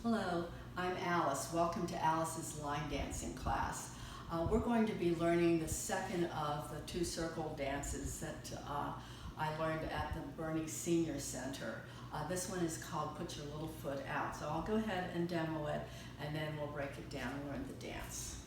Hello, I'm Alice. Welcome to Alice's line dancing class. We're going to be learning the second of the two circle dances that I learned at the Bernie Senior Center. This one is called Put Your Little Foot Out. So I'll go ahead and demo it, and then we'll break it down and learn the dance.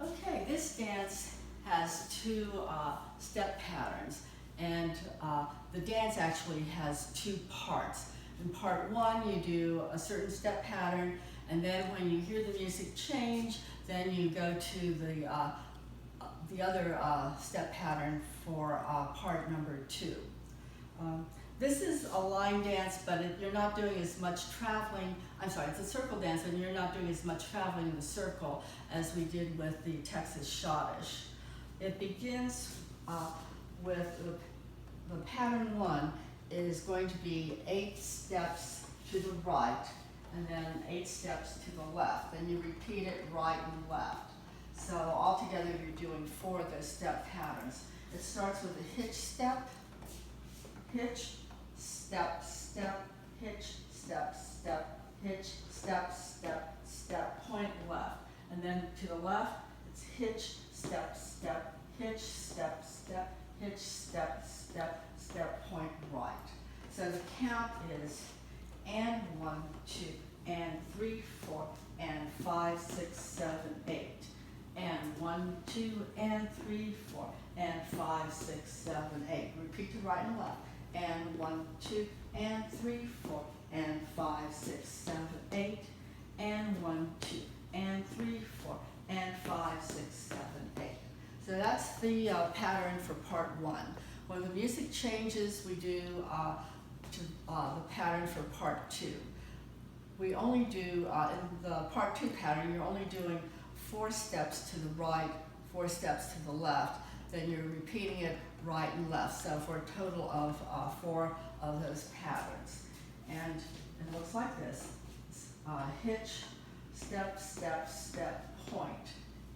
Okay, this dance has two step patterns, and the dance actually has two parts. In part one, you do a certain step pattern, and then when you hear the music change, then you go to the other step pattern for part number two. This is a line dance, but you're not doing as much traveling. I'm sorry, it's a circle dance, and you're not doing as much traveling in the circle as we did with the Texas Schottische. It begins with the pattern one is going to be 8 steps to the right, and then 8 steps to the left. Then you repeat it right and left. So altogether, you're doing 4 of those step patterns. It starts with a hitch step, hitch, step, step, hitch, step, step, hitch, step, step, step, point left. And then to the left, it's hitch, step, step, hitch, step, step, hitch, step, step, step, point right. So the count is and 1, 2, and 3, 4, and 5, 6, 7, 8. And 1, 2, and 3, 4, and 5, 6, 7, 8. Repeat to right and left. And 1, 2, and 3, 4, and 5, 6, 7, 8. And 1, 2, and 3, 4, and 5, 6, 7, 8. So that's the pattern for part one. When the music changes, we do the pattern for part two. We only do, in the part two pattern, you're only doing 4 steps to the right, 4 steps to the left, then you're repeating it right and left. So for a total of 4 of those patterns. And it looks like this. Hitch, step, step, step, point.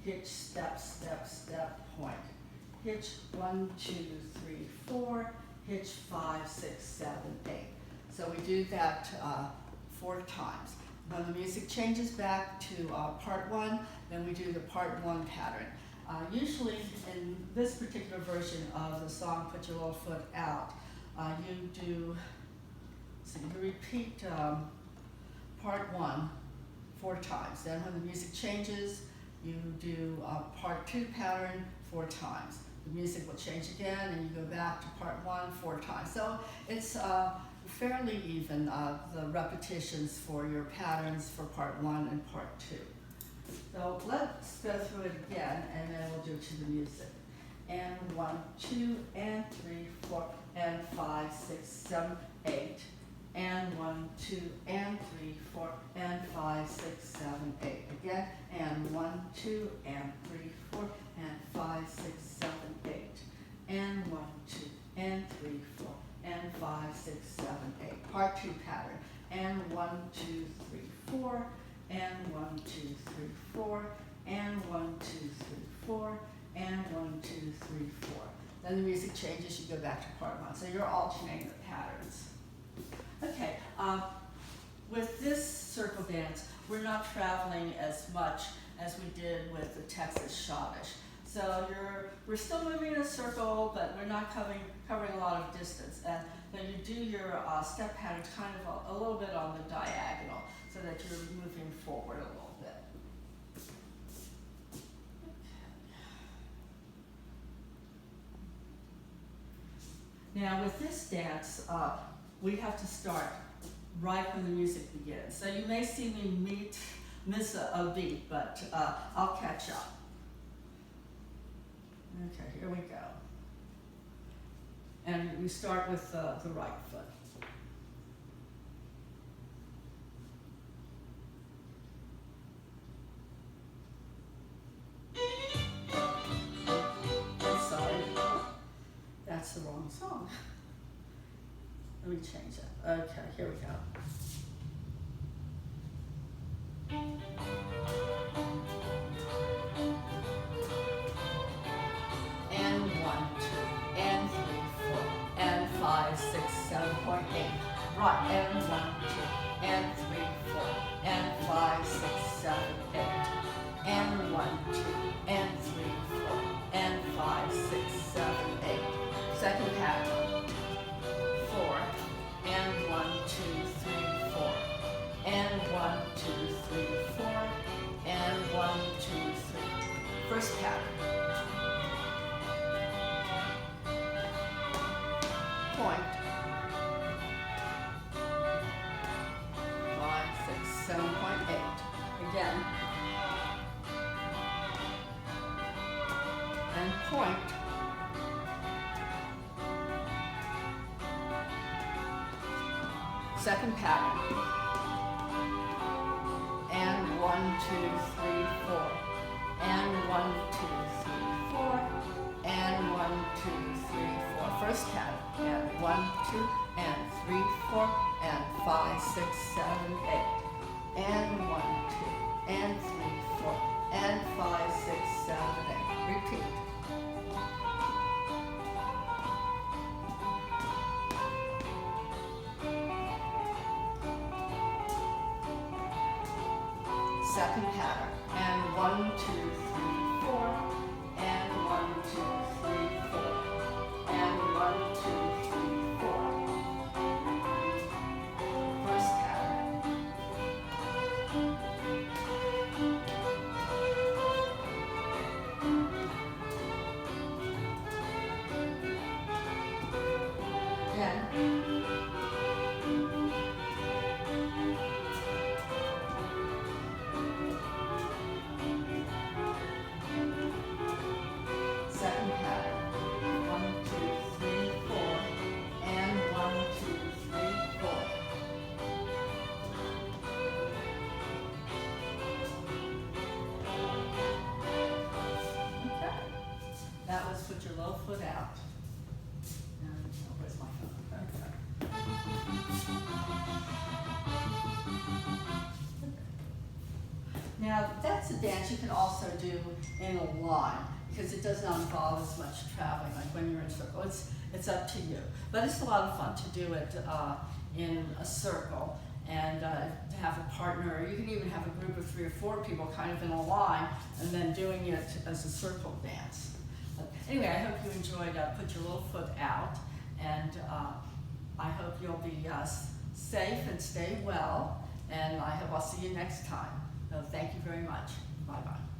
Hitch, step, step, step, point. Hitch, 1, 2, 3, 4. Hitch, 5, 6, 7, 8. So we do that 4 times. When the music changes back to part one, then we do the part one pattern. Usually in this particular version of the song, Put Your Little Foot Out, you repeat part one 4 times. Then when the music changes, you do part two pattern 4 times. The music will change again, and you go back to part one 4 times. So it's fairly even, the repetitions for your patterns for part one and part two. So let's go through it again, and then we'll do it to the music. And 1, 2, and 3, 4, and 5, 6, 7, 8. And 1, 2, and 3, 4, and 5, 6, 7, 8. Again, and 1, 2, and 3, 4, and 5, 6, 7, 8. And 1, 2, and 3, 4, and 5, 6, 7, 8. Part two pattern. And 1, 2, 3, 4. And 1, 2, 3, 4. and 1, 2, 3, 4, and 1, 2, 3, 4. Then the music changes, you go back to part 1. So you're alternating the patterns. Okay, with this circle dance, we're not traveling as much as we did with the Texas Schottish. So we're still moving in a circle, but we're not covering a lot of distance. And then you do your step patterns kind of a little bit on the diagonal, so that you're moving forward a little bit. Now with this dance, we have to start right when the music begins. So you may see me miss a beat, but I'll catch up. Okay, here we go. And we start with the right foot. Sorry, that's the wrong song. Let me change that. Okay, here we go. And 1, 2, and 3, 4, and 5, 6, 7.8. Right, and 1, 2, and 3, 4, and 5, 6, 7, 8. And 1, 2, and 3, 4, and 5, 6, 7, 8. Second pattern. 4, and 1, 2, 3, 4, and 1, 2, 3, 4, and 1, 2, 3. First pattern. Point. 5, 6, 7.8. Again. And point. Second pattern. And 1, 2, 3, 4. And 1, 2, 3, 4. And 1, 2, 3, 4. First pattern. And 1, 2, and 3, 4, and 5, 6, 7, 8. And 1, 2, and 3, 4, and 5, 6, 7, 8. Repeat. Second pattern. And 1, 2, 3, 4. And 1, 2, 3, 4. And 1, 2, 3, 4. First pattern. Again. Second pattern. 1, 2, 3, 4. And 1, 2, 3, 4. Okay. That was put your low foot out. And where's my phone? Okay. Now that's a dance you can also do in a line, because it does not involve as much traveling like when you're in a circle. It's up to you. But it's a lot of fun to do it in a circle and to have a partner. Or you can even have a group of 3 or 4 people kind of in a line and then doing it as a circle dance. But anyway, I hope you enjoyed Put Your Little Foot Out, and I hope you'll be safe and stay well, and I hope I'll see you next time. So thank you very much. Bye-bye.